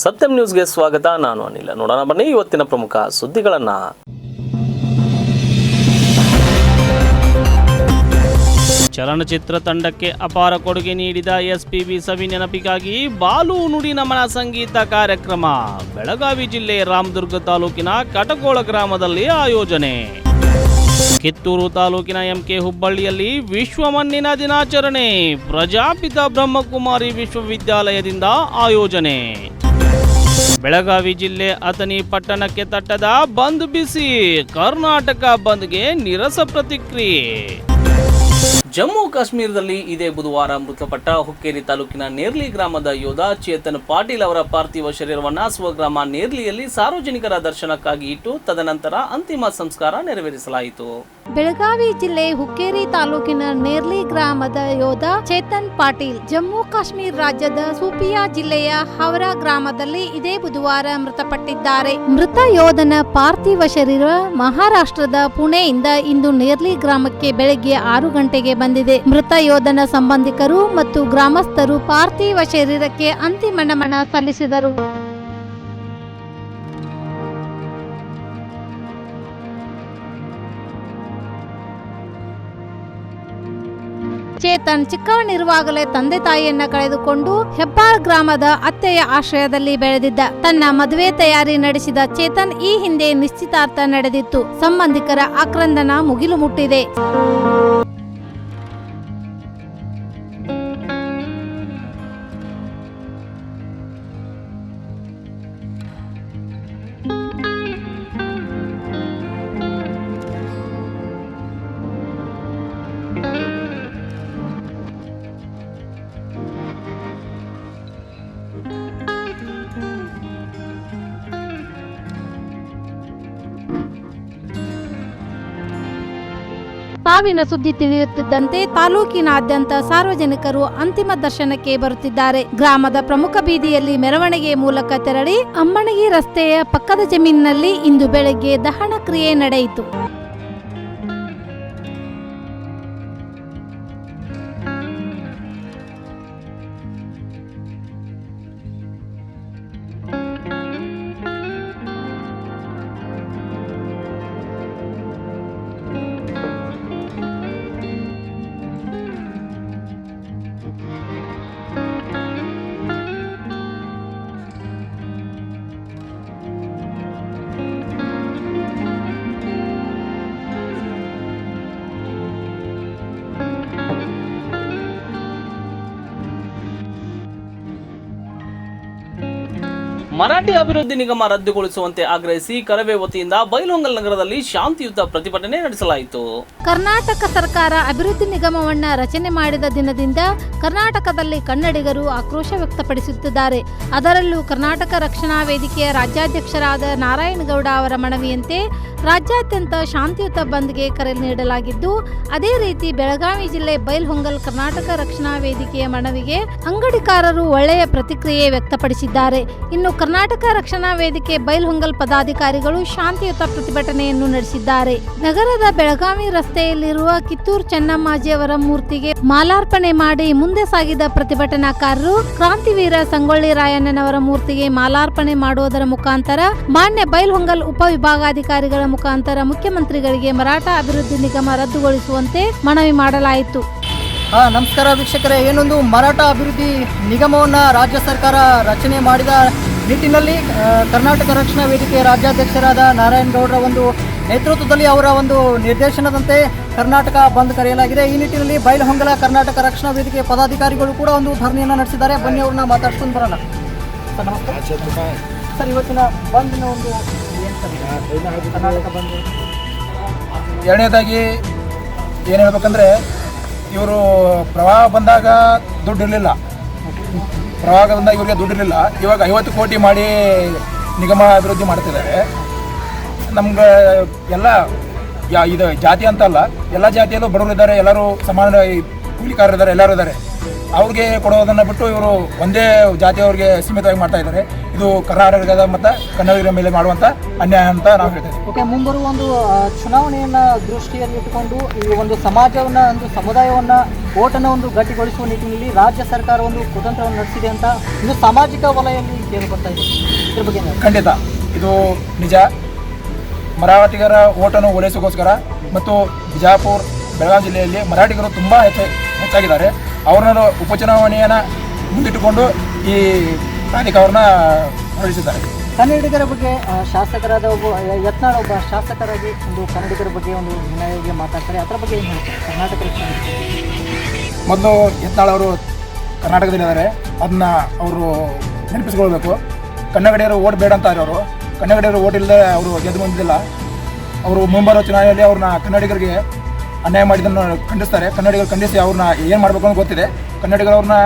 ಸತ್ಯಂ ನ್ಯೂಸ್ಗೆ ಸ್ವಾಗತ. ನಾನು ಅನಿಲ. ನೋಡೋಣ ಬನ್ನಿ ಇವತ್ತಿನ ಪ್ರಮುಖ ಸುದ್ದಿಗಳನ್ನು. ಚಲನಚಿತ್ರ ತಂಡಕ್ಕೆ ಅಪಾರ ಕೊಡುಗೆ ನೀಡಿದ ಎಸ್ಪಿಬಿ ಸವಿ ನೆನಪಿಗಾಗಿ ಬಾಲು ನುಡಿ ನಮನ ಸಂಗೀತ ಕಾರ್ಯಕ್ರಮ ಬೆಳಗಾವಿ ಜಿಲ್ಲೆ ರಾಮದುರ್ಗ ತಾಲೂಕಿನ ಕಟಗೋಳ ಗ್ರಾಮದಲ್ಲಿ ಆಯೋಜನೆ. ಕಿತ್ತೂರು ತಾಲೂಕಿನ ಎಂಕೆ ಹುಬ್ಬಳ್ಳಿಯಲ್ಲಿ ವಿಶ್ವ ಮಣ್ಣಿನ ದಿನಾಚರಣೆ ಪ್ರಜಾಪಿತ ಬ್ರಹ್ಮಕುಮಾರಿ ವಿಶ್ವವಿದ್ಯಾಲಯದಿಂದ ಆಯೋಜನೆ. ಬೆಳಗಾವಿ ಜಿಲ್ಲೆ ಅಥಣಿ ಪಟ್ಟಣಕ್ಕೆ ತಟ್ಟದ ಬಂದ್ ಬಿಸಿ, ಕರ್ನಾಟಕ ಬಂದ್ಗೆ ನೀರಸ ಪ್ರತಿಕ್ರಿಯೆ. ಜಮ್ಮು ಕಾಶ್ಮೀರದಲ್ಲಿ ಇದೇ ಬುಧವಾರ ಮೃತಪಟ್ಟ ಹುಕ್ಕೇರಿ ತಾಲೂಕಿನ ನೇರ್ಲಿ ಗ್ರಾಮದ ಯೋಧ ಚೇತನ್ ಪಾಟೀಲ್ ಅವರ ಪಾರ್ಥಿವ ಶರೀರವನ್ನು ಸ್ವಗ್ರಾಮ ನೇರ್ಲಿಯಲ್ಲಿ ಸಾರ್ವಜನಿಕರ ದರ್ಶನಕ್ಕಾಗಿ ಇಟ್ಟು ತದನಂತರ ಅಂತಿಮ ಸಂಸ್ಕಾರ ನೆರವೇರಿಸಲಾಯಿತು. ಬೆಳಗಾವಿ ಜಿಲ್ಲೆ ಹುಕ್ಕೇರಿ ತಾಲೂಕಿನ ನೇರ್ಲಿ ಗ್ರಾಮದ ಯೋಧ ಚೇತನ್ ಪಾಟೀಲ್ ಜಮ್ಮು ಕಾಶ್ಮೀರ ರಾಜ್ಯದ ಸೂಪಿಯಾ ಜಿಲ್ಲೆಯ ಹವರಾ ಗ್ರಾಮದಲ್ಲಿ ಇದೇ ಬುಧವಾರ ಮೃತಪಟ್ಟಿದ್ದಾರೆ. ಮೃತ ಯೋಧನ ಪಾರ್ಥಿವ ಶರೀರ ಮಹಾರಾಷ್ಟ್ರದ ಪುಣೆಯಿಂದ ಇಂದು ನೇರ್ಲಿ ಗ್ರಾಮಕ್ಕೆ ಬೆಳಗ್ಗೆ 6 ಗಂಟೆಗೆ ಬಂದಿದೆ. ಮೃತ ಯೋಧನ ಸಂಬಂಧಿಕರು ಮತ್ತು ಗ್ರಾಮಸ್ಥರು ಪಾರ್ಥಿವ ಶರೀರಕ್ಕೆ ಅಂತಿಮ ನಮನ ಸಲ್ಲಿಸಿದರು. ಚೇತನ್ ಚಿಕ್ಕವನಿರುವಾಗಲೇ ತಂದೆ ತಾಯಿಯನ್ನ ಕಳೆದುಕೊಂಡು ಹೆಬ್ಬಾಳ್ ಗ್ರಾಮದ ಅತ್ತೆಯ ಆಶ್ರಯದಲ್ಲಿ ಬೆಳೆದಿದ್ದ. ತನ್ನ ಮದುವೆ ತಯಾರಿ ನಡೆಸಿದ ಚೇತನ್ ಈ ಹಿಂದೆ ನಿಶ್ಚಿತಾರ್ಥ ನಡೆದಿತ್ತು. ಸಂಬಂಧಿಕರ ಆಕ್ರಂದನ ಮುಗಿಲು ಮುಟ್ಟಿದೆ. ಸಾವಿನ ಸುದ್ದಿ ತಿಳಿಯುತ್ತಿದ್ದಂತೆ ತಾಲೂಕಿನಾದ್ಯಂತ ಸಾರ್ವಜನಿಕರು ಅಂತಿಮ ದರ್ಶನಕ್ಕೆ ಬರುತ್ತಿದ್ದಾರೆ. ಗ್ರಾಮದ ಪ್ರಮುಖ ಬೀದಿಯಲ್ಲಿ ಮೆರವಣಿಗೆ ಮೂಲಕ ತೆರಳಿ ಅಮ್ಮಣಗಿ ರಸ್ತೆಯ ಪಕ್ಕದ ಜಮೀನಿನಲ್ಲಿ ಇಂದು ಬೆಳಗ್ಗೆ ದಹನ ಕ್ರಿಯೆ ನಡೆಯಿತು. ಮರಾಠಿ ಅಭಿವೃದ್ಧಿ ನಿಗಮ ರದ್ದುಗೊಳಿಸುವಂತೆ ಆಗ್ರಹಿಸಿ ಕರವೇ ವತಿಯಿಂದ ಬೈಲಹೊಂಗಲ ನಗರದಲ್ಲಿ ಶಾಂತಿಯುತ ಪ್ರತಿಭಟನೆ ನಡೆಸಲಾಯಿತು. ಕರ್ನಾಟಕ ಸರ್ಕಾರ ಅಭಿವೃದ್ಧಿ ನಿಗಮವನ್ನ ರಚನೆ ಮಾಡಿದ ದಿನದಿಂದ ಕರ್ನಾಟಕದಲ್ಲಿ ಕನ್ನಡಿಗರು ಆಕ್ರೋಶ ವ್ಯಕ್ತಪಡಿಸುತ್ತಿದ್ದಾರೆ. ಅದರಲ್ಲೂ ಕರ್ನಾಟಕ ರಕ್ಷಣಾ ವೇದಿಕೆಯ ರಾಜ್ಯಾಧ್ಯಕ್ಷರಾದ ನಾರಾಯಣಗೌಡ ಅವರ ಮನವಿಯಂತೆ ರಾಜ್ಯಾದ್ಯಂತ ಶಾಂತಿಯುತ ಬಂದ್ಗೆ ಕರೆ ನೀಡಲಾಗಿದ್ದು, ಅದೇ ರೀತಿ ಬೆಳಗಾವಿ ಜಿಲ್ಲೆ ಬೈಲಹೊಂಗಲ್ ಕರ್ನಾಟಕ ರಕ್ಷಣಾ ವೇದಿಕೆಯ ಮನವಿಗೆ ಅಂಗಡಿಕಾರರು ಒಳ್ಳೆಯ ಪ್ರತಿಕ್ರಿಯೆ ವ್ಯಕ್ತಪಡಿಸಿದ್ದಾರೆ. ಇನ್ನು ಕರ್ನಾಟಕ ರಕ್ಷಣಾ ವೇದಿಕೆ ಬೈಲಹೊಂಗಲ್ ಪದಾಧಿಕಾರಿಗಳು ಶಾಂತಿಯುತ ಪ್ರತಿಭಟನೆಯನ್ನು ನಡೆಸಿದ್ದಾರೆ. ನಗರದ ಬೆಳಗಾವಿ ರಸ್ತೆಯಲ್ಲಿರುವ ಕಿತ್ತೂರು ಚೆನ್ನಮ್ಮಾಜಿಯವರ ಮೂರ್ತಿಗೆ ಮಾಲಾರ್ಪಣೆ ಮಾಡಿ ಮುಂದೆ ಸಾಗಿದ ಪ್ರತಿಭಟನಾಕಾರರು ಕ್ರಾಂತಿವೀರ ಸಂಗೊಳ್ಳಿ ರಾಯಣ್ಣನವರ ಮೂರ್ತಿಗೆ ಮಾಲಾರ್ಪಣೆ ಮಾಡುವುದರ ಮುಖಾಂತರ ಮಾನ್ಯ ಬೈಲಹೊಂಗಲ್ ಉಪವಿಭಾಗಾಧಿಕಾರಿಗಳ ಮುಖಾಂತರ ಮುಖ್ಯಮಂತ್ರಿಗಳಿಗೆ ಮರಾಠ ಅಭಿವೃದ್ಧಿ ನಿಗಮ ರದ್ದುಗೊಳಿಸುವಂತೆ ಮನವಿ ಮಾಡಲಾಯಿತು. ನಮಸ್ಕಾರ ವೀಕ್ಷಕರೇ, ಏನೊಂದು ಮರಾಠ ಅಭಿವೃದ್ಧಿ ನಿಗಮವನ್ನು ರಾಜ್ಯ ಸರ್ಕಾರ ರಚನೆ ಮಾಡಿದ ನಿಟ್ಟಿನಲ್ಲಿ ಕರ್ನಾಟಕ ರಕ್ಷಣಾ ವೇದಿಕೆಯ ರಾಜ್ಯಾಧ್ಯಕ್ಷರಾದ ನಾರಾಯಣಗೌಡರ ಒಂದು ನೇತೃತ್ವದಲ್ಲಿ ಅವರ ಒಂದು ನಿರ್ದೇಶನದಂತೆ ಕರ್ನಾಟಕ ಬಂದ್ ಕರೆಯಲಾಗಿದೆ. ಈ ನಿಟ್ಟಿನಲ್ಲಿ ಬೈಲಹೊಂಗಲ ಕರ್ನಾಟಕ ರಕ್ಷಣಾ ವೇದಿಕೆಯ ಪದಾಧಿಕಾರಿಗಳು ಕೂಡ ಒಂದು ಧರಣಿಯನ್ನು ನಡೆಸಿದ್ದಾರೆ. ಬನ್ನಿ ಅವ್ರನ್ನ ಮಾತಾಡ್ಸ್ಕೊಂಡು ಬರೋಣ. ಸರ್ ನಮಸ್ಕಾರ. ಸರ್, ಇವತ್ತಿನ ಬಂದ್ನ ಒಂದು ಕರ್ನಾಟಕ ಬಂದ್ ಎರಡನೇದಾಗಿ ಏನು ಹೇಳ್ಬೇಕಂದ್ರೆ, ಇವರು ಪ್ರವಾಹ ಬಂದಾಗ ದುಡ್ಡು ಇರಲಿಲ್ಲ. ಪ್ರವಾಹ ಬಂದಾಗ ಇವರಿಗೆ ದುಡ್ಡು ಇರಲಿಲ್ಲ. ಇವಾಗ 50 ಕೋಟಿ ಮಾಡಿ ನಿಗಮ ಅಭಿವೃದ್ಧಿ ಮಾಡ್ತಿದ್ದಾರೆ. ನಮ್ಗೆ ಎಲ್ಲ ಇದು ಜಾತಿ ಅಂತಲ್ಲ, ಎಲ್ಲ ಜಾತಿಯಲ್ಲೂ ಬಡವರಿದ್ದಾರೆ, ಎಲ್ಲರೂ ಸಮಾನ ಕೂಲಿಕಾರರಿದ್ದಾರೆ, ಎಲ್ಲರೂ ಇದ್ದಾರೆ. ಅವ್ರಿಗೆ ಕೊಡೋದನ್ನು ಬಿಟ್ಟು ಇವರು ಒಂದೇ ಜಾತಿಯವ್ರಿಗೆ ಸೀಮಿತವಾಗಿ ಮಾಡ್ತಾ ಇದ್ದಾರೆ. ಇದು ಕರ್ನಾಟಕದ ಮತ್ತು ಕನ್ನಡಿಗರ ಮೇಲೆ ಮಾಡುವಂಥ ಅನ್ಯಾಯ ಅಂತ ನಾವು ಹೇಳ್ತೇವೆ. ಓಕೆ, ಮುಂಬರುವ ಒಂದು ಚುನಾವಣೆಯನ್ನು ದೃಷ್ಟಿಯಲ್ಲಿ ಇಟ್ಟುಕೊಂಡು ಈ ಒಂದು ಸಮಾಜವನ್ನು, ಒಂದು ಸಮುದಾಯವನ್ನು, ಓಟನ್ನು ಒಂದು ಗಟ್ಟಿಗೊಳಿಸುವ ನಿಟ್ಟಿನಲ್ಲಿ ರಾಜ್ಯ ಸರ್ಕಾರ ಒಂದು ಕುತಂತ್ರವನ್ನು ನಡೆಸಿದೆ ಅಂತ ಇನ್ನು ಸಾಮಾಜಿಕ ವಲಯದಲ್ಲಿ ಕೇಳಿ ಬರ್ತಾ ಇದೆ. ಇದ್ರ ಬಗ್ಗೆ ಖಂಡಿತ ಇದು ನಿಜ. ಮರಾಠಿಗರ ಓಟನ್ನು ಓಲೈಸೋಗೋಸ್ಕರ ಮತ್ತು ಬಿಜಾಪುರ, ಬೆಳಗಾವಿ ಜಿಲ್ಲೆಯಲ್ಲಿ ಮರಾಠಿಗರು ತುಂಬ ಹೆಚ್ಚಾಗಿದ್ದಾರೆ. ಅವ್ರನ್ನ ಉಪಚುನಾವಣೆಯನ್ನು ಮುಂದಿಟ್ಟುಕೊಂಡು ಈ ಪ್ರಾಧಿಕಾರವನ್ನು ಹೊರಡಿಸಿದ್ದಾರೆ. ಕನ್ನಡಿಗರ ಬಗ್ಗೆ ಶಾಸಕರಾದ ಯತ್ನಾಳ್ ಒಬ್ಬ ಶಾಸಕರಾಗಿ ಒಂದು ಕನ್ನಡಿಗರ ಬಗ್ಗೆ ಒಂದು ವಿನಯವಾಗಿ ಮಾತಾಡ್ತಾರೆ. ಅದರ ಬಗ್ಗೆ ಏನು ಹೇಳ್ತಾರೆ ಕರ್ನಾಟಕ? ಮೊದಲು ಯತ್ನಾಳ್ ಅವರು ಕರ್ನಾಟಕದಲ್ಲಿದ್ದಾರೆ, ಅದನ್ನ ಅವರು ನೆನಪಿಸ್ಕೊಳ್ಬೇಕು. ಕನ್ನಡಿಗರು ಓಟ್ ಬೇಡ ಅಂತ ಅವರು, ಕನ್ನಡಿಗರು ಓಟ್ ಇಲ್ಲದೆ ಅವರು ಗೆದ್ದು ಬಂದಿಲ್ಲ. ಅವರು ಮುಂಬರುವ ಚುನಾವಣೆಯಲ್ಲಿ ಅವ್ರನ್ನ ಕನ್ನಡಿಗರಿಗೆ ಅನ್ಯಾಯ ಮಾಡಿದ್ದನ್ನು ಖಂಡಿಸ್ತಾರೆ. ಕನ್ನಡಿಗರು ಖಂಡಿಸಿ ಅವ್ರನ್ನ ಏನು ಮಾಡಬೇಕು ಅಂತ ಗೊತ್ತಿದೆ. ಕನ್ನಡಿಗರು ಅವ್ರನ್ನ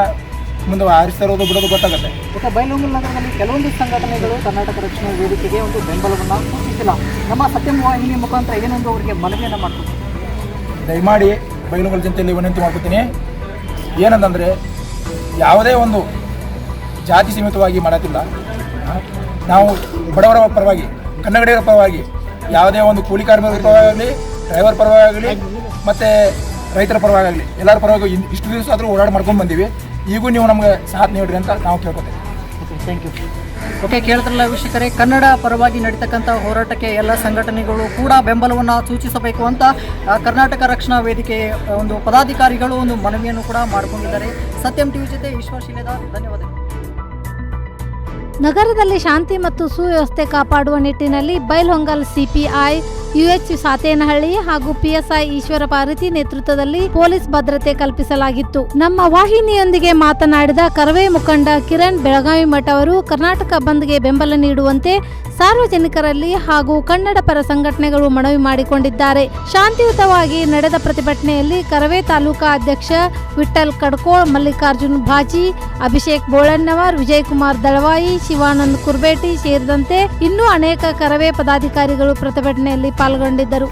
ಮುಂದೆ ಆರಿಸ್ತಾ ಇರೋದು ಬಿಡೋದು ಗೊತ್ತಾಗುತ್ತೆ. ಮತ್ತು ಬೈಲಹೊಂಗಲ ನಗರದಲ್ಲಿ ಕೆಲವೊಂದು ಸಂಘಟನೆಗಳು ಕರ್ನಾಟಕ ರಕ್ಷಣಾ ವೇದಿಕೆಗೆ ಒಂದು ಬೆಂಬಲವನ್ನು ಸೂಚಿಸಿಲ್ಲ. ನಮ್ಮ ಸತ್ಯಂ ವಾಹಿನಿ ಮುಖಾಂತರ ಏನೊಂದು ಅವರಿಗೆ ಮನವಿಯನ್ನು ಮಾಡ್ತೀವಿ. ದಯಮಾಡಿ ಬೈಲಹೊಂಗಲ ಜನತೆಯಲ್ಲಿ ವಿನಂತಿ ಮಾಡ್ಕೊತೀನಿ, ಏನಂತಂದರೆ ಯಾವುದೇ ಒಂದು ಜಾತಿ ಸೀಮಿತವಾಗಿ ಮಾಡೋದಿಲ್ಲ. ನಾವು ಬಡವರ ಪರವಾಗಿ, ಕನ್ನಡಿಗರ ಪರವಾಗಿ, ಯಾವುದೇ ಒಂದು ಕೂಲಿ ಕಾರ್ಮಿಕರ ಪರವಾಗಲಿ, ಡ್ರೈವರ್ ಪರವಾಗಲಿ ಮತ್ತು ರೈತರ ಪರವಾಗಲಿ ಎಲ್ಲರ ಪರವಾಗಿ ಇಷ್ಟು ದಿವಸ ಆದರೂ ಓಡಾಡಿ ಮಾಡ್ಕೊಂಡು ಬಂದೀವಿ. ಈಗೂ ನೀವು ನಮಗೆ ಸಾಥ್ ನೀಡ್ರಿ ಅಂತ ನಾವು ಕೇಳ್ಕೊತೇವೆ. Okay, thank you. ಓಕೆ, ಕೇಳ್ತಾರಲ್ಲ ವೀಕ್ಷಕರೇ, ಕನ್ನಡ ಪರವಾಗಿ ನಡೀತಕ್ಕಂಥ ಹೋರಾಟಕ್ಕೆ ಎಲ್ಲ ಸಂಘಟನೆಗಳು ಕೂಡ ಬೆಂಬಲವನ್ನು ಸೂಚಿಸಬೇಕು ಅಂತ ಕರ್ನಾಟಕ ರಕ್ಷಣಾ ವೇದಿಕೆ ಒಂದು ಪದಾಧಿಕಾರಿಗಳು ಒಂದು ಮನವಿಯನ್ನು ಕೂಡ ಮಾಡಿಕೊಂಡಿದ್ದಾರೆ. ಸತ್ಯಂ ಟಿವಿ ಜೊತೆ ಈಶ್ವರ್ ಶಿಲೆದಾರ್, ಧನ್ಯವಾದಗಳು. ನಗರದಲ್ಲಿ ಶಾಂತಿ ಮತ್ತು ಸುವ್ಯವಸ್ಥೆ ಕಾಪಾಡುವ ನಿಟ್ಟಿನಲ್ಲಿ ಬೈಲಹೊಂಗಲ್ ಸಿಪಿಐ, ಯುಎಚ್ ಸಾತೇನಹಳ್ಳಿ ಹಾಗೂ ಪಿಎಸ್ಐ ಈಶ್ವರ ಪಾರ್ವತಿ ನೇತೃತ್ವದಲ್ಲಿ ಪೊಲೀಸ್ ಭದ್ರತೆ ಕಲ್ಪಿಸಲಾಗಿತ್ತು. ನಮ್ಮ ವಾಹಿನಿಯೊಂದಿಗೆ ಮಾತನಾಡಿದ ಕರವೇ ಮುಖಂಡ ಕಿರಣ್ ಬೆಳಗಾವಿ ಮಠ ಅವರು ಕರ್ನಾಟಕ ಬಂದ್ಗೆ ಬೆಂಬಲ ನೀಡುವಂತೆ ಸಾರ್ವಜನಿಕರಲ್ಲಿ ಹಾಗೂ ಕನ್ನಡ ಪರ ಸಂಘಟನೆಗಳು ಮನವಿ ಮಾಡಿಕೊಂಡಿದ್ದಾರೆ. ಶಾಂತಿಯುತವಾಗಿ ನಡೆದ ಪ್ರತಿಭಟನೆಯಲ್ಲಿ ಕರವೇ ತಾಲೂಕಾ ಅಧ್ಯಕ್ಷ ವಿಠ್ಠಲ್ ಕಡ್ಕೋಳ್, ಮಲ್ಲಿಕಾರ್ಜುನ್ ಭಾಜಿ, ಅಭಿಷೇಕ್ ಬೋಳಣ್ಣವರ್, ವಿಜಯಕುಮಾರ್ ದಳವಾಯಿ, ಶಿವಾನಂದ್ ಕುರ್ಬೇಟಿ ಸೇರಿದಂತೆ ಇನ್ನೂ ಅನೇಕ ಕರವೇ ಪದಾಧಿಕಾರಿಗಳು ಪ್ರತಿಭಟನೆಯಲ್ಲಿ ಪಾಲ್ಗೊಂಡಿದ್ದರು.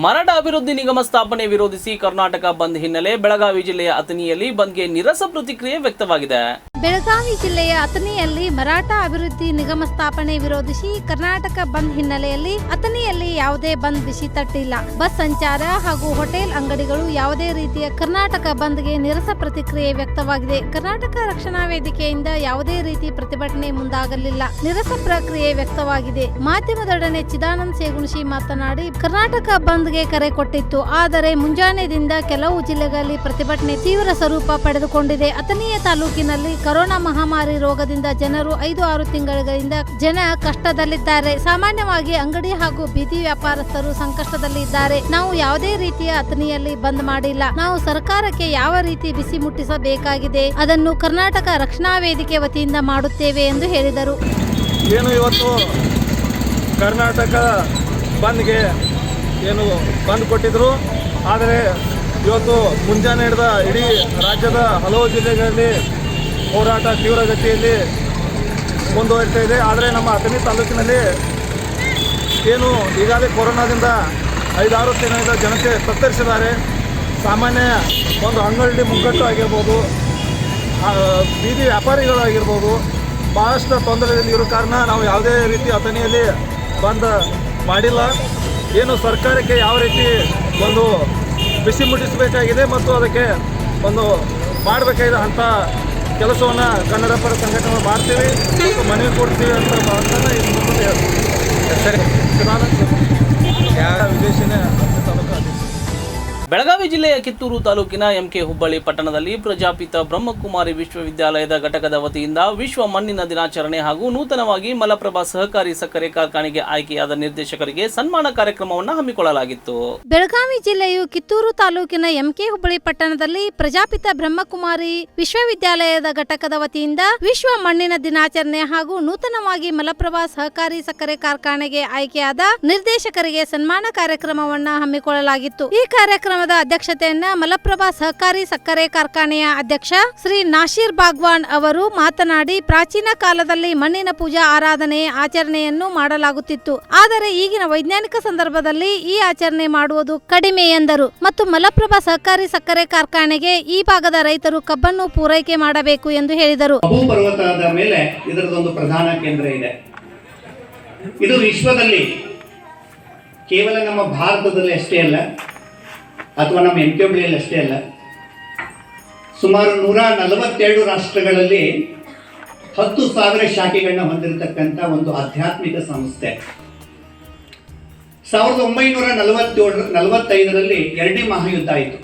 ಮರಾಠ ಅಭಿವೃದ್ಧಿ ನಿಗಮ ಸ್ಥಾಪನೆ ವಿರೋಧಿಸಿ ಕರ್ನಾಟಕ ಬಂದ್ ಹಿನ್ನೆಲೆ ಬೆಳಗಾವಿ ಜಿಲ್ಲೆಯ ಅತನಿಯಲ್ಲಿ ಬಂದ್ಗೆ ನಿರಸ ಪ್ರತಿಕ್ರಿಯೆ ವ್ಯಕ್ತವಾಗಿದೆ. ಬೆಳಗಾವಿ ಜಿಲ್ಲೆಯ ಅತನಿಯಲ್ಲಿ ಮರಾಠ ಅಭಿವೃದ್ಧಿ ನಿಗಮ ಸ್ಥಾಪನೆ ವಿರೋಧಿಸಿ ಕರ್ನಾಟಕ ಬಂದ್ ಹಿನ್ನೆಲೆಯಲ್ಲಿ ಅತನಿಯಲ್ಲಿ ಯಾವುದೇ ಬಂದ್ ಬಿಸಿ ತಟ್ಟಿಲ್ಲ. ಬಸ್ ಸಂಚಾರ ಹಾಗೂ ಹೋಟೆಲ್ ಅಂಗಡಿಗಳು ಯಾವುದೇ ರೀತಿಯ ಕರ್ನಾಟಕ ಬಂದ್ಗೆ ನಿರಸ ಪ್ರತಿಕ್ರಿಯೆ ವ್ಯಕ್ತವಾಗಿದೆ. ಕರ್ನಾಟಕ ರಕ್ಷಣಾ ವೇದಿಕೆಯಿಂದ ಯಾವುದೇ ರೀತಿ ಪ್ರತಿಭಟನೆ ಮುಂದಾಗಲಿಲ್ಲ. ನಿರಸ ಪ್ರಕ್ರಿಯೆ ವ್ಯಕ್ತವಾಗಿದೆ. ಮಾಧ್ಯಮದೊಡನೆ ಚಿದಾನಂದ್ ಸೇಗುಣಶಿ ಮಾತನಾಡಿ ಕರ್ನಾಟಕ ಬಂದ್ಗೆ ಕರೆ ಕೊಟ್ಟಿತ್ತು. ಆದರೆ ಮುಂಜಾನೆದಿಂದ ಕೆಲವು ಜಿಲ್ಲೆಗಳಲ್ಲಿ ಪ್ರತಿಭಟನೆ ತೀವ್ರ ಸ್ವರೂಪ ಪಡೆದುಕೊಂಡಿದೆ. ಅತನಿಯ ತಾಲೂಕಿನಲ್ಲಿ ಕೊರೋನಾ ಮಹಾಮಾರಿ ರೋಗದಿಂದ ಜನರು 5-6 ತಿಂಗಳಿಂದ ಜನ ಕಷ್ಟದಲ್ಲಿದ್ದಾರೆ. ಸಾಮಾನ್ಯವಾಗಿ ಅಂಗಡಿ ಹಾಗೂ ಬೀದಿ ವ್ಯಾಪಾರಸ್ಥರು ಸಂಕಷ್ಟದಲ್ಲಿ ಇದ್ದಾರೆ. ನಾವು ಯಾವುದೇ ರೀತಿಯ ಅತನಿಯಲ್ಲಿ ಬಂದ್ ಮಾಡಿಲ್ಲ. ನಾವು ಸರ್ಕಾರಕ್ಕೆ ಯಾವ ರೀತಿ ಬಿಸಿ ಮುಟ್ಟಿಸಬೇಕಾಗಿದೆ ಅದನ್ನು ಕರ್ನಾಟಕ ರಕ್ಷಣಾ ವೇದಿಕೆ ವತಿಯಿಂದ ಮಾಡುತ್ತೇವೆ ಎಂದು ಹೇಳಿದರು. ಏನು ಇವತ್ತು ಕರ್ನಾಟಕ ಬಂದ್ಗೆ ಏನು ಬಂದ್ ಕೊಟ್ಟಿದ್ರು, ಆದರೆ ಇವತ್ತು ಮುಂಜಾನೆ ಹಿಡಿದ ಇಡೀ ರಾಜ್ಯದ ಹಲವು ಜಿಲ್ಲೆಗಳಲ್ಲಿ ಹೋರಾಟ ತೀವ್ರಗತಿಯಲ್ಲಿ ಮುಂದುವರಿತಾ ಇದೆ. ಆದರೆ ನಮ್ಮ ಅತನಿ ತಾಲೂಕಿನಲ್ಲಿ ಏನು ಈಗಾಗಲೇ ಕೊರೋನಾದಿಂದ 5-6 ದಿನದಿಂದ ಜನತೆ ತತ್ತರಿಸಿದ್ದಾರೆ. ಸಾಮಾನ್ಯ ಒಂದು ಅಂಗಡಿ ಮುಗ್ಗಟ್ಟು ಆಗಿರ್ಬೋದು, ಬೀದಿ ವ್ಯಾಪಾರಿಗಳಾಗಿರ್ಬೋದು, ಭಾಳಷ್ಟು ತೊಂದರೆಯಲ್ಲಿ ಇರೋ ಕಾರಣ ನಾವು ಯಾವುದೇ ರೀತಿ ಅತನಿಯಲ್ಲಿ ಬಂದ್ ಮಾಡಿಲ್ಲ. ಏನು ಸರ್ಕಾರಕ್ಕೆ ಯಾವ ರೀತಿ ಒಂದು ಬಿಸಿ ಮುಟ್ಟಿಸಬೇಕಾಗಿದೆ ಮತ್ತು ಅದಕ್ಕೆ ಒಂದು ಮಾಡಬೇಕಾಗಿದೆ ಅಂಥ ಕೆಲಸವನ್ನು ಕನ್ನಡ ಪರ ಸಂಘಟನೆ ಮಾಡ್ತೀವಿ ಮತ್ತು ಮನವಿ ಕೊಡ್ತೀವಿ ಅಂತ ಮಾತನ್ನು ಸರಿ ವಿದೇಶಿನೇ ತಾಲೂಕು ಅಧ್ಯಕ್ಷ. ಬೆಳಗಾವಿ ಜಿಲ್ಲೆಯ ಕಿತ್ತೂರು ತಾಲೂಕಿನ ಎಂಕೆ ಹುಬ್ಬಳ್ಳಿ ಪಟ್ಟಣದಲ್ಲಿ ಪ್ರಜಾಪಿತ ಬ್ರಹ್ಮಕುಮಾರಿ ವಿಶ್ವವಿದ್ಯಾಲಯದ ಘಟಕದ ವತಿಯಿಂದ ವಿಶ್ವ ಮಣ್ಣಿನ ದಿನಾಚರಣೆ ಹಾಗೂ ನೂತನವಾಗಿ ಮಲಪ್ರಭಾ ಸಹಕಾರಿ ಸಕ್ಕರೆ ಕಾರ್ಖಾನೆಗೆ ಆಯ್ಕೆಯಾದ ನಿರ್ದೇಶಕರಿಗೆ ಸನ್ಮಾನ ಕಾರ್ಯಕ್ರಮವನ್ನು ಹಮ್ಮಿಕೊಳ್ಳಲಾಗಿತ್ತು. ಬೆಳಗಾವಿ ಜಿಲ್ಲೆಯು ಕಿತ್ತೂರು ತಾಲೂಕಿನ ಎಂಕೆ ಹುಬ್ಬಳ್ಳಿ ಪಟ್ಟಣದಲ್ಲಿ ಪ್ರಜಾಪಿತ ಬ್ರಹ್ಮಕುಮಾರಿ ವಿಶ್ವವಿದ್ಯಾಲಯದ ಘಟಕದ ವತಿಯಿಂದ ವಿಶ್ವ ಮಣ್ಣಿನ ದಿನಾಚರಣೆ ಹಾಗೂ ನೂತನವಾಗಿ ಮಲಪ್ರಭಾ ಸಹಕಾರಿ ಸಕ್ಕರೆ ಕಾರ್ಖಾನೆಗೆ ಆಯ್ಕೆಯಾದ ನಿರ್ದೇಶಕರಿಗೆ ಸನ್ಮಾನ ಕಾರ್ಯಕ್ರಮವನ್ನು ಹಮ್ಮಿಕೊಳ್ಳಲಾಗಿತ್ತು. ಈ ಕಾರ್ಯಕ್ರಮದ ಅಧ್ಯಕ್ಷತೆಯನ್ನ ಮಲಪ್ರಭಾ ಸಹಕಾರಿ ಸಕ್ಕರೆ ಕಾರ್ಖಾನೆಯ ಅಧ್ಯಕ್ಷ ಶ್ರೀ ನಾಶೀರ್ ಬಾಗ್ವಾನ್ ಅವರು ಮಾತನಾಡಿ, ಪ್ರಾಚೀನ ಕಾಲದಲ್ಲಿ ಮಣ್ಣಿನ ಪೂಜಾ ಆರಾಧನೆ ಆಚರಣೆಯನ್ನು ಮಾಡಲಾಗುತ್ತಿತ್ತು. ಆದರೆ ಈಗಿನ ವೈಜ್ಞಾನಿಕ ಸಂದರ್ಭದಲ್ಲಿ ಈ ಆಚರಣೆ ಮಾಡುವುದು ಕಡಿಮೆ ಎಂದರು. ಮತ್ತು ಮಲಪ್ರಭಾ ಸಹಕಾರಿ ಸಕ್ಕರೆ ಕಾರ್ಖಾನೆಗೆ ಈ ಭಾಗದ ರೈತರು ಕಬ್ಬನ್ನು ಪೂರೈಕೆ ಮಾಡಬೇಕು ಎಂದು ಹೇಳಿದರು. ಅಬು ಪರ್ವತದ ಮೇಲೆ ಇದರದೊಂದು ಪ್ರಧಾನ ಕೇಂದ್ರ ಇದೆ. ಇದು ವಿಶ್ವದಲ್ಲಿ ಕೇವಲ ನಮ್ಮ ಭಾರತದಲ್ಲಿ ಅಷ್ಟೇ ಅಲ್ಲ, ಅಥವಾ ನಮ್ಮ ಎಂಕೆ ಹುಬ್ಬಳ್ಳಿಯಲ್ಲಿ ಅಷ್ಟೇ ಅಲ್ಲ, ಸುಮಾರು 142 ರಾಷ್ಟ್ರಗಳಲ್ಲಿ 10,000 ಶಾಖೆಗಳನ್ನ ಹೊಂದಿರತಕ್ಕಂಥ ಒಂದು ಆಧ್ಯಾತ್ಮಿಕ ಸಂಸ್ಥೆ. 1945ರಲ್ಲಿ ಎರಡನೇ ಮಹಾಯುದ್ಧ ಆಯಿತು.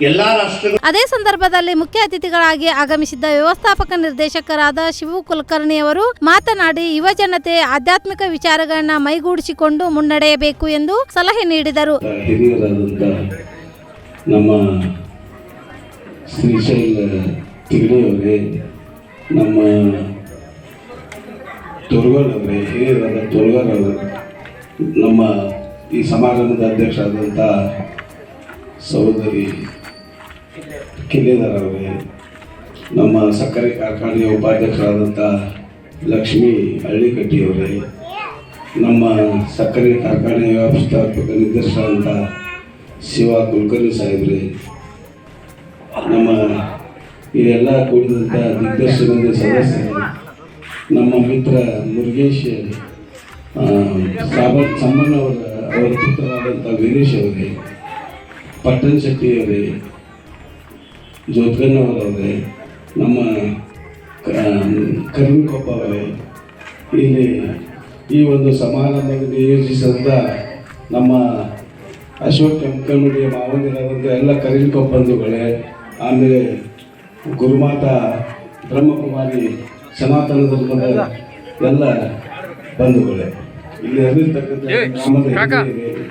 ಎಲ್ಲಾ ರಾಷ್ಟ್ರಗಳು. ಅದೇ ಸಂದರ್ಭದಲ್ಲಿ ಮುಖ್ಯ ಅತಿಥಿಗಳಾಗಿ ಆಗಮಿಸಿದ್ದ ವ್ಯವಸ್ಥಾಪಕ ನಿರ್ದೇಶಕರಾದ ಶಿವು ಕುಲಕರ್ಣಿ ಅವರು ಮಾತನಾಡಿ, ಯುವ ಜನತೆ ಆಧ್ಯಾತ್ಮಿಕ ವಿಚಾರಗಳನ್ನ ಮೈಗೂಡಿಸಿಕೊಂಡು ಮುನ್ನಡೆಯಬೇಕು ಎಂದು ಸಲಹೆ ನೀಡಿದರು. ಹಿರಿಯರಾದಂಥ ನಮ್ಮ ಶ್ರೀಶೈಲ ತಿಗಡಿಯವರೇ, ನಮ್ಮ ತೊರ್ಗಲ್ ಅವರೇ, ಹಿರಿಯರಾದ ತೊರ್ಗಲ್ ಅವರು, ನಮ್ಮ ಈ ಸಮಾಗಮದ ಅಧ್ಯಕ್ಷರಾದಂಥ ಸಹೋದರಿ ಕಿಲೇದಾರ್ ಅವರೇ, ನಮ್ಮ ಸಕ್ಕರೆ ಕಾರ್ಖಾನೆಯ ಉಪಾಧ್ಯಕ್ಷರಾದಂಥ ಲಕ್ಷ್ಮೀ ಹಳ್ಳಿಕಟ್ಟಿಯವರೇ, ನಮ್ಮ ಸಕ್ಕರೆ ಕಾರ್ಖಾನೆಯ ವ್ಯವಸ್ಥಾಪಕ ನಿರ್ದೇಶಕರಾದಂಥ ಶಿವ ಕುಲಕರ್ಣಿ ಸಾಹೇಬ್ರೆ, ನಮ್ಮ ಇದೆಲ್ಲ ಕೂಡಿದಂಥ ದಿಗ್ದರ್ಶನದ ಸದಸ್ಯರು, ನಮ್ಮ ಮಿತ್ರ ಮುರುಗೇಶ್ ಅವರ ಪುತ್ರರಾದಂಥ ವೀರೇಶ್ ಅವರೇ, ಪಟ್ಟಣ್ ಶೆಟ್ಟಿಯವರೇ, ಜ್ಯೋತ್ಕನ್ನವರವರೇ, ನಮ್ಮ ಕರಿಮಕೊಪ್ಪ ಅವರೇ, ಇಲ್ಲಿ ಈ ಒಂದು ಸಮಾರಂಭದಲ್ಲಿ ನಿಯೋಜಿಸಿದ ನಮ್ಮ ಅಶೋಕ್ ಕೆಂಕನುಡಿಯ ಮಾವನಿರಾದಂಥ ಎಲ್ಲ ಕರಿಮಕೊಪ್ಪ ಬಂಧುಗಳೇ, ಆಮೇಲೆ ಗುರುಮಾತಾ ಬ್ರಹ್ಮಕುಮಾರಿ ಸನಾತನ ಧರ್ಮದ ಎಲ್ಲ ಬಂಧುಗಳೇ,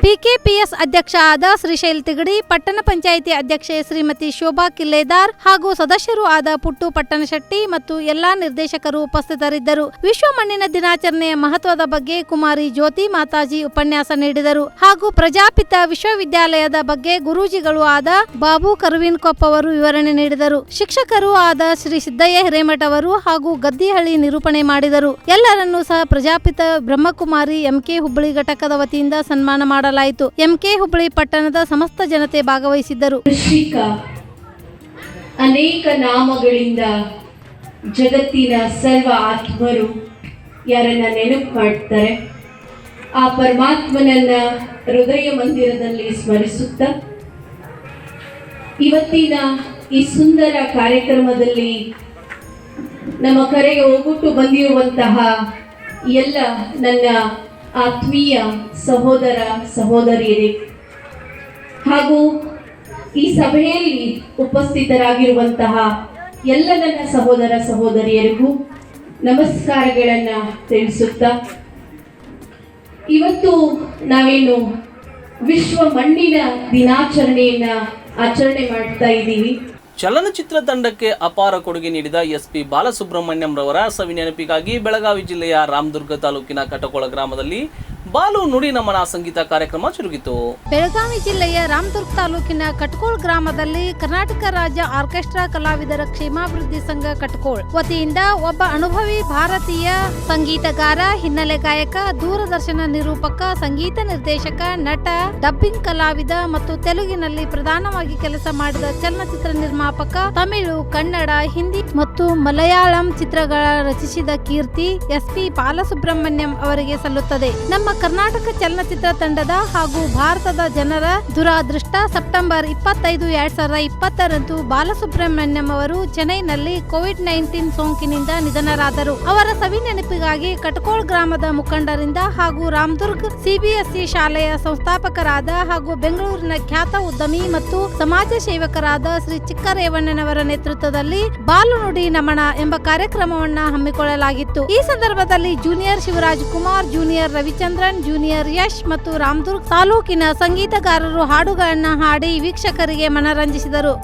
ಪಿಕೆಪಿಎಸ್ ಅಧ್ಯಕ್ಷ ಆದ ಶ್ರೀಶೈಲ್ ತಿಗಡಿ, ಪಟ್ಟಣ ಪಂಚಾಯಿತಿ ಅಧ್ಯಕ್ಷೆ ಶ್ರೀಮತಿ ಶೋಭಾ ಕಿಲ್ಲೇದಾರ್ ಹಾಗೂ ಸದಸ್ಯರು ಆದ ಪುಟ್ಟು ಪಟ್ಟಣಶೆಟ್ಟಿ ಮತ್ತು ಎಲ್ಲಾ ನಿರ್ದೇಶಕರು ಉಪಸ್ಥಿತರಿದ್ದರು. ವಿಶ್ವ ಮಣ್ಣಿನ ದಿನಾಚರಣೆಯ ಮಹತ್ವದ ಬಗ್ಗೆ ಕುಮಾರಿ ಜ್ಯೋತಿ ಮಾತಾಜಿ ಉಪನ್ಯಾಸ ನೀಡಿದರು. ಹಾಗೂ ಪ್ರಜಾಪಿತ ವಿಶ್ವವಿದ್ಯಾಲಯದ ಬಗ್ಗೆ ಗುರೂಜಿಗಳು ಆದ ಬಾಬು ಕರ್ವಿನ್ಕೊಪ್ಪ ಅವರು ವಿವರಣೆ ನೀಡಿದರು. ಶಿಕ್ಷಕರು ಆದ ಶ್ರೀ ಸಿದ್ದಯ್ಯ ಹಿರೇಮಠ ಅವರು ಹಾಗೂ ಗದ್ದಿಹಳ್ಳಿ ನಿರೂಪಣೆ ಮಾಡಿದರು. ಎಲ್ಲರನ್ನೂ ಸಹ ಪ್ರಜಾಪಿತ ಬ್ರಹ್ಮಕುಮಾರಿ ಎಂಕೆ ಹುಬ್ಬಳ್ಳಿ ಘಟಕದ ವತಿಯಿಂದ ಸನ್ಮಾನ ಮಾಡಲಾಯಿತು. ಎಂಕೆ ಹುಬ್ಬಳ್ಳಿ ಪಟ್ಟಣದ ಸಮಸ್ತ ಜನತೆ ಭಾಗವಹಿಸಿದ್ದರು. ಅನೇಕ ನಾಮಗಳಿಂದ ಜಗತ್ತಿನ ಸರ್ವ ಆತ್ಮರು ಯಾರನ್ನ ನೆನಪು ಮಾಡ್ತಾರೆ, ಆ ಪರಮಾತ್ಮನನ್ನ ಹೃದಯ ಮಂದಿರದಲ್ಲಿ ಸ್ಮರಿಸುತ್ತಾ ಇವತ್ತಿನ ಈ ಸುಂದರ ಕಾರ್ಯಕ್ರಮದಲ್ಲಿ ನಮ್ಮ ಕರೆಗೆ ಒಗ್ಗೂಟು ಬಂದಿರುವಂತಹ ಎಲ್ಲ ನನ್ನ ಆತ್ಮೀಯ ಸಹೋದರ ಸಹೋದರಿಯರೇ ಹಾಗೂ ಈ ಸಭೆಯಲ್ಲಿ ಉಪಸ್ಥಿತರಾಗಿರುವಂತಹ ಎಲ್ಲ ನನ್ನ ಸಹೋದರ ಸಹೋದರಿಯರಿಗೂ ನಮಸ್ಕಾರಗಳನ್ನು ತಿಳಿಸುತ್ತಾ, ಇವತ್ತು ನಾವೇನು ವಿಶ್ವ ಮಣ್ಣಿನ ದಿನಾಚರಣೆಯನ್ನ ಆಚರಣೆ ಮಾಡ್ತಾ ಇದ್ದೀವಿ. ಚಲನಚಿತ್ರ ತಂಡಕ್ಕೆ ಅಪಾರ ಕೊಡುಗೆ ನೀಡಿದ ಎಸ್ಪಿ ಬಾಲಸುಬ್ರಹ್ಮಣ್ಯಂ ರವರ ಸವಿ ನೆನಪಿಗಾಗಿ ಬೆಳಗಾವಿ ಜಿಲ್ಲೆಯ ರಾಮದುರ್ಗ ತಾಲೂಕಿನ ಕಟಕೋಳ ಗ್ರಾಮದಲ್ಲಿ ಬಾಲು ನುಡಿ ನಮನ ಸಂಗೀತ ಕಾರ್ಯಕ್ರಮ ಜರುಗಿತು. ಬೆಳಗಾವಿ ಜಿಲ್ಲೆಯ ರಾಮದುರ್ಗ ತಾಲೂಕಿನ ಕಟಕೋಳ ಗ್ರಾಮದಲ್ಲಿ ಕರ್ನಾಟಕ ರಾಜ್ಯ ಆರ್ಕೆಸ್ಟ್ರಾ ಕಲಾವಿದರ ಕ್ಷೇಮಾಭಿವೃದ್ಧಿ ಸಂಘ ಕಟಕೋಳ ವತಿಯಿಂದ ಒಬ್ಬ ಅನುಭವಿ ಭಾರತೀಯ ಸಂಗೀತಗಾರ, ಹಿನ್ನೆಲೆ ಗಾಯಕ, ದೂರದರ್ಶನ ನಿರೂಪಕ, ಸಂಗೀತ ನಿರ್ದೇಶಕ, ನಟ, ಡಬ್ಬಿಂಗ್ ಕಲಾವಿದ ಮತ್ತು ತೆಲುಗಿನಲ್ಲಿ ಪ್ರಧಾನವಾಗಿ ಕೆಲಸ ಮಾಡಿದ ಚಲನಚಿತ್ರ ನಿರ್ಮಾಪಕ, ತಮಿಳು, ಕನ್ನಡ, ಹಿಂದಿ ಮತ್ತು ಮಲಯಾಳಂ ಚಿತ್ರಗಳ ರಚಿಸಿದ ಕೀರ್ತಿ ಎಸ್ಪಿ ಬಾಲಸುಬ್ರಹ್ಮಣ್ಯಂ ಅವರಿಗೆ ಸಲ್ಲುತ್ತದೆ. ನಮ್ಮ ಕರ್ನಾಟಕ ಚಲನಚಿತ್ರ ತಂಡದ ಹಾಗೂ ಭಾರತದ ಜನರ ದುರಾದೃಷ್ಟ ಸೆಪ್ಟೆಂಬರ್ 25, 2020ರಂದು ಬಾಲಸುಬ್ರಹ್ಮಣ್ಯಂ ಅವರು ಚೆನ್ನೈನಲ್ಲಿ ಕೋವಿಡ್-19 ಸೋಂಕಿನಿಂದ ನಿಧನರಾದರು. ಅವರ ಸವಿ ನೆನಪಿಗಾಗಿ ಕಟಕೋಳ ಗ್ರಾಮದ ಮುಖಂಡರಿಂದ ಹಾಗೂ ರಾಮದುರ್ಗ್ ಸಿಬಿಎಸ್ಇ ಶಾಲೆಯ ಸಂಸ್ಥಾಪಕರಾದ ಹಾಗೂ ಬೆಂಗಳೂರಿನ ಖ್ಯಾತ ಉದ್ಯಮಿ ಮತ್ತು ಸಮಾಜ ಸೇವಕರಾದ ಶ್ರೀ ಚಿಕ್ಕರೇವಣ್ಣನವರ ನೇತೃತ್ವದಲ್ಲಿ ಬಾಲು ನುಡಿ ನಮನ ಎಂಬ ಕಾರ್ಯಕ್ರಮವನ್ನು ಹಮ್ಮಿಕೊಳ್ಳಲಾಗಿತ್ತು. ಈ ಸಂದರ್ಭದಲ್ಲಿ junior Shivaraj Kumar, junior Ravichandran, junior Yash ಮತ್ತು ರಾಮದುರ್ಗ್ ತಾಲೂಕಿನ ಸಂಗೀತಗಾರರು ಹಾಡುಗಳನ್ನು ಹಾಡಿ ವೀಕ್ಷಕರಿಗೆ ಮನರಂಜಿಸಿದರು.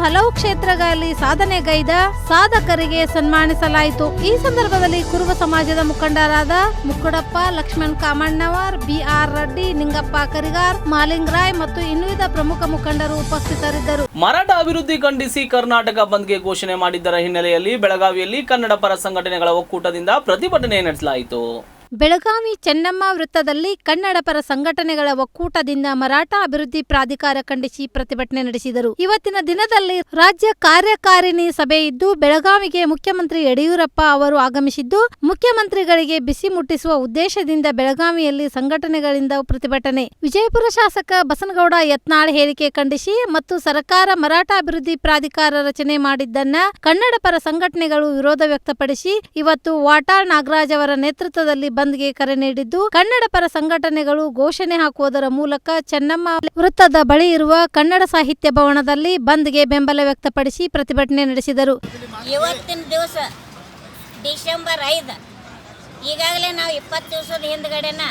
ಹಲವು ಕ್ಷೇತ್ರಗಳಲ್ಲಿ ಸಾಧನೆಗೈದ ಸಾಧಕರಿಗೆ ಸನ್ಮಾನಿಸಲಾಯಿತು. ಈ ಸಂದರ್ಭದಲ್ಲಿ ಕುರುಬ ಸಮಾಜದ ಮುಖಂಡರಾದ ಮುಕ್ಕುಡಪ್ಪ, ಲಕ್ಷ್ಮಣ್ ಕಾಮಣ್ಣವರ್, ಬಿಆರ್ ರೆಡ್ಡಿ, ನಿಂಗಪ್ಪ ಕರಿಗಾರ್, ಮಾಲಿಂಗರಾಯ್ ಮತ್ತು ಇನ್ನುಳಿದ ಪ್ರಮುಖ ಮುಖಂಡರು ಉಪಸ್ಥಿತರಿದ್ದರು. ಮರಾಠ ಅಭಿವೃದ್ಧಿ ಖಂಡಿಸಿ ಕರ್ನಾಟಕ ಬಂದ್ಗೆ ಘೋಷಣೆ ಮಾಡಿದ್ದರ ಹಿನ್ನೆಲೆಯಲ್ಲಿ ಬೆಳಗಾವಿಯಲ್ಲಿ ಕನ್ನಡ ಪರ ಸಂಘಟನೆಗಳ ಒಕ್ಕೂಟದಿಂದ ಪ್ರತಿಭಟನೆ ನಡೆಸಲಾಯಿತು. ಬೆಳಗಾವಿ ಚೆನ್ನಮ್ಮ ವೃತ್ತದಲ್ಲಿ ಕನ್ನಡ ಪರ ಸಂಘಟನೆಗಳ ಒಕ್ಕೂಟದಿಂದ ಮರಾಠ ಅಭಿವೃದ್ಧಿ ಪ್ರಾಧಿಕಾರ ಖಂಡಿಸಿ ಪ್ರತಿಭಟನೆ ನಡೆಸಿದರು. ಇವತ್ತಿನ ದಿನದಲ್ಲಿ ರಾಜ್ಯ ಕಾರ್ಯಕಾರಿಣಿ ಸಭೆ ಇದ್ದು ಬೆಳಗಾವಿಗೆ ಮುಖ್ಯಮಂತ್ರಿ ಯಡಿಯೂರಪ್ಪ ಅವರು ಆಗಮಿಸಿದ್ದು ಮುಖ್ಯಮಂತ್ರಿಗಳಿಗೆ ಬಿಸಿ ಮುಟ್ಟಿಸುವ ಉದ್ದೇಶದಿಂದ ಬೆಳಗಾವಿಯಲ್ಲಿ ಸಂಘಟನೆಗಳಿಂದ ಪ್ರತಿಭಟನೆ. ವಿಜಯಪುರ ಶಾಸಕ ಬಸನಗೌಡ ಯತ್ನಾಳ್ ಹೇಳಿಕೆ ಖಂಡಿಸಿ ಮತ್ತು ಸರ್ಕಾರ ಮರಾಠ ಅಭಿವೃದ್ಧಿ ಪ್ರಾಧಿಕಾರ ರಚನೆ ಮಾಡಿದ್ದನ್ನ ಕನ್ನಡ ಪರ ಸಂಘಟನೆಗಳು ವಿರೋಧ ವ್ಯಕ್ತಪಡಿಸಿ ಇವತ್ತು ವಾಟಾಳ್ ನಾಗರಾಜ್ ಅವರ ನೇತೃತ್ವದಲ್ಲಿ ಬಂದ್ಗೆ ಕರೆ ನೀಡಿದ್ದು ಕನ್ನಡ ಪರ ಸಂಘಟನೆಗಳು ಘೋಷಣೆ ಹಾಕುವುದರ ಮೂಲಕ ಚೆನ್ನಮ್ಮ ವೃತ್ತದ ಬಳಿ ಇರುವ ಕನ್ನಡ ಸಾಹಿತ್ಯ ಭವನದಲ್ಲಿ ಬಂದ್ಗೆ ಬೆಂಬಲ ವ್ಯಕ್ತಪಡಿಸಿ ಪ್ರತಿಭಟನೆ ನಡೆಸಿದರು. ಇವತ್ತಿನ ದಿವಸ ಡಿಸೆಂಬರ್ 5 ಈಗಾಗಲೇ ನಾವು 20 ದಿವಸದ ಹಿಂದ್ಗಡೆನ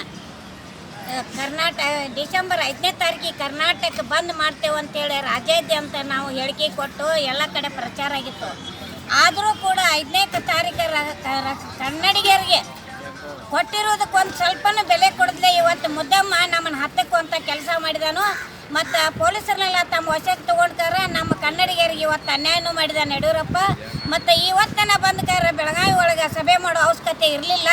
ಡಿಸೆಂಬರ್ 5ನೇ ತಾರೀಕಿಗೆ ಕರ್ನಾಟಕ ಬಂದ್ ಮಾಡ್ತೇವೆ ಅಂತೇಳಿ ರಾಜ್ಯಾದ್ಯಂತ ನಾವು ಹೇಳಿಕೆ ಕೊಟ್ಟು ಎಲ್ಲ ಕಡೆ ಪ್ರಚಾರ ಆಗಿತ್ತು. ಆದರೂ ಕೂಡ 5ನೇ ತಾರೀಕು ಕನ್ನಡಿಗರಿಗೆ ಕೊಟ್ಟಿರೋದಕ್ಕೊಂದು ಸ್ವಲ್ಪನೂ ಬೆಲೆ ಕೊಡದ್ಲೆ ಇವತ್ತು ಮುದ್ದಮ್ಮ ನಮ್ಮನ್ನು ಹತ್ತಕ್ಕುವಂಥ ಕೆಲಸ ಮಾಡಿದಾನು. ಮತ್ತು ಪೊಲೀಸರನ್ನೆಲ್ಲ ತಮ್ಮ ವಶಕ್ಕೆ ತೊಗೊಂಡ್ಕಾರ ನಮ್ಮ ಕನ್ನಡಿಗರಿಗೆ ಇವತ್ತು ಅನ್ಯಾಯನೂ ಮಾಡಿದಾನೆ ಯಡಿಯೂರಪ್ಪ. ಮತ್ತು ಇವತ್ತನ ಬಂದ್ಕಾರ ಬೆಳಗಾವಿ ಒಳಗೆ ಸಭೆ ಮಾಡೋ ಅವಶ್ಯಕತೆ ಇರಲಿಲ್ಲ.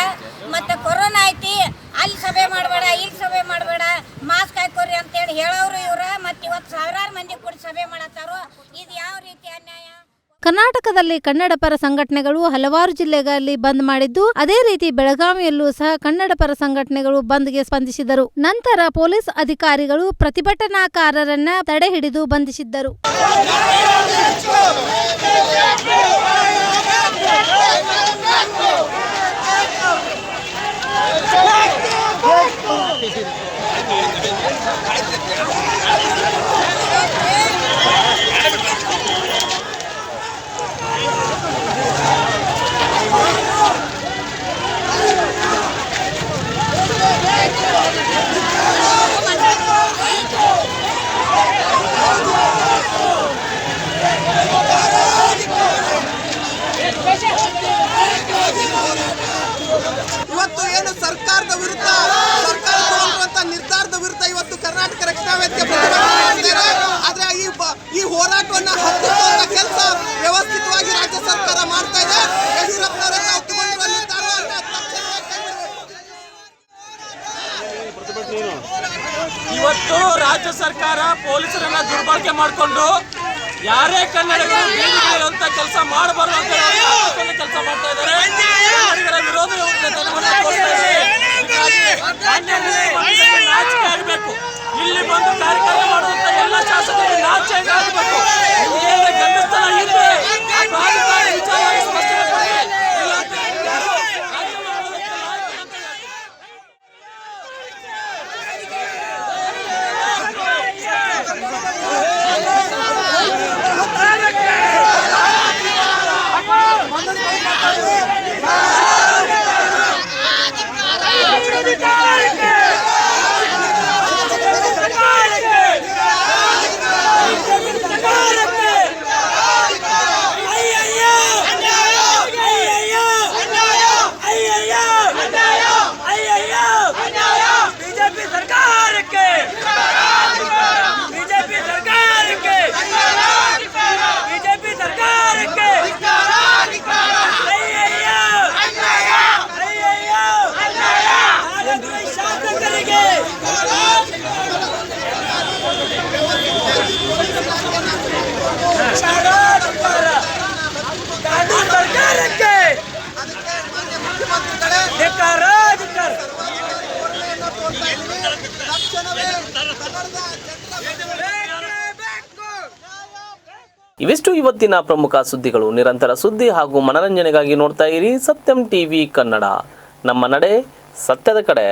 ಮತ್ತು ಕೊರೋನಾ ಐತಿ, ಅಲ್ಲಿ ಸಭೆ ಮಾಡಬೇಡ, ಇಲ್ಲಿ ಸಭೆ ಮಾಡಬೇಡ, ಮಾಸ್ಕ್ ಹಾಕೋರಿ ಅಂತೇಳಿ ಹೇಳೋರು ಇವ್ರು. ಮತ್ತು ಇವತ್ತು ಸಾವಿರಾರು ಮಂದಿ ಕೂಡಿ ಸಭೆ ಮಾಡತ್ತಾರೋ, ಇದು ಯಾವ ರೀತಿ ಅನ್ಯಾಯ? ಕರ್ನಾಟಕದಲ್ಲಿ ಕನ್ನಡ ಪರ ಸಂಘಟನೆಗಳು ಹಲವಾರು ಜಿಲ್ಲೆಗಳಲ್ಲಿ ಬಂದ್ ಮಾಡಿದ್ದು ಅದೇ ರೀತಿ ಬೆಳಗಾವಿಯಲ್ಲೂ ಸಹ ಕನ್ನಡ ಪರ ಸಂಘಟನೆಗಳು ಬಂದ್ಗೆ ಸ್ಪಂದಿಸಿದರು. ನಂತರ ಪೊಲೀಸ್ ಅಧಿಕಾರಿಗಳು ಪ್ರತಿಭಟನಾಕಾರರನ್ನ ತಡೆ ಹಿಡಿದು ಬಂಧಿಸಿದ್ದರು. ಇವತ್ತು ಏನು ಸರ್ಕಾರದ ವಿರುದ್ಧ ಸರ್ಕಾರ ತಗೊಂಡಿರುವಂತಹ ನಿರ್ಧಾರದ ವಿರುದ್ಧ ಇವತ್ತು ಕರ್ನಾಟಕ ರಕ್ಷಣಾ ವೇದಿಕೆ ಪ್ರತಿಭಟನೆ ಮಾಡ್ತಿದ್ದಾರೆ. ಆದ್ರೆ ಈ ಹೋರಾಟವನ್ನು ಹತ್ತಿಕ್ಕುವಂತ ಕೆಲಸ ವ್ಯವಸ್ಥಿತವಾಗಿ ರಾಜ್ಯ ಸರ್ಕಾರ ಮಾಡ್ತಾ ಇದೆ. ಯಡಿಯೂರಪ್ಪನವರ ತಾವು ತಗೊಂಡಿರುವ ನಿರ್ಧಾರವನ್ನು ಇವತ್ತು ರಾಜ್ಯ ಸರ್ಕಾರ ಪೊಲೀಸರನ್ನ ದುರ್ಬಳಕೆ ಮಾಡಿಕೊಂಡು ಯಾರೇ ಕನ್ನಡಿಗರು ಬೀದಿಗಿಳಿಯುವಂತ ಕೆಲಸ ಮಾಡಬಾರದು ಅಂತ ಕೆಲಸ ಮಾಡ್ತಾ ಇದ್ದಾರೆ. ಕನ್ನಡಿಗರ ವಿರೋಧ ನಾಚಿಕೆ ಆಗಬೇಕು. ಇಲ್ಲಿ ಬಂದು ಕಾರ್ಯಕ್ರಮ ಮಾಡುವಂತ ಎಲ್ಲ ಶಾಸಕರಿಗೆ ನಾಚಿಕೆ ಆಗಬೇಕು. ಇವಿಷ್ಟು ಇವತ್ತಿನ ಪ್ರಮುಖ ಸುದ್ದಿಗಳು. ನಿರಂತರ ಸುದ್ದಿ ಹಾಗೂ ಮನರಂಜನೆಗಾಗಿ ನೋಡ್ತಾ ಇರಿ ಸತ್ಯಂ ಟಿವಿ ಕನ್ನಡ. ನಮ್ಮ ನಡೆ ಸತ್ಯದ ಕಡೆ.